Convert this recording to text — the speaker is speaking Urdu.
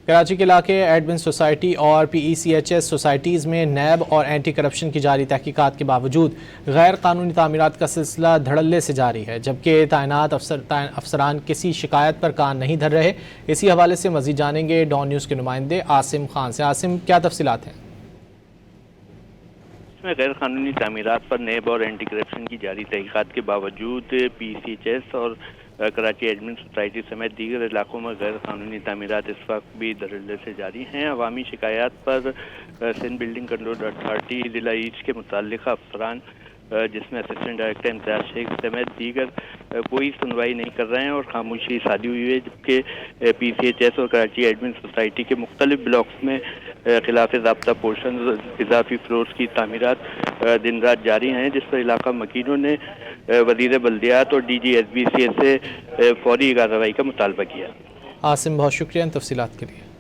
کراچی کے علاقے ایڈمن سوسائٹی اور پی ای سی ایچ ایس سوسائٹیز میں نیب اور اینٹی کرپشن کی جاری تحقیقات کے باوجود غیر قانونی تعمیرات کا سلسلہ دھڑلے سے جاری ہے، جبکہ تعینات افسران کسی شکایت پر کان نہیں دھر رہے۔ اسی حوالے سے مزید جانیں گے ڈان نیوز کے نمائندے عاصم خان سے۔ عاصم، کیا تفصیلات ہیں؟ اس میں غیر قانونی تعمیرات پر نیب اور اینٹی کرپشن کی جاری تحقیقات کے باوجود پی سی ایچ ایس اور کراچی ایڈمن سوسائٹی سمیت دیگر علاقوں میں غیر قانونی تعمیرات اس وقت بھی دھڑلے سے جاری ہیں۔ عوامی شکایات پر سندھ بلڈنگ کنٹرول اتھارٹی ضلع ایسٹ کے متعلقہ افسران جس میں اسسٹنٹ ڈائریکٹر امتیاز شیخ سمیت دیگر کوئی سنوائی نہیں کر رہے ہیں اور خاموشی سادی ہوئی ہے، جبکہ پی سی ایچ ایس اور کراچی ایڈمن سوسائٹی کے مختلف بلاکس میں خلاف ضابطہ پورشن اضافی فلورز کی تعمیرات دن رات جاری ہیں، جس پر علاقہ مکینوں نے وزیر بلدیات اور D G S B C سے فوری کارروائی کا مطالبہ کیا۔ عاصم، بہت شکریہ ان تفصیلات کے لیے۔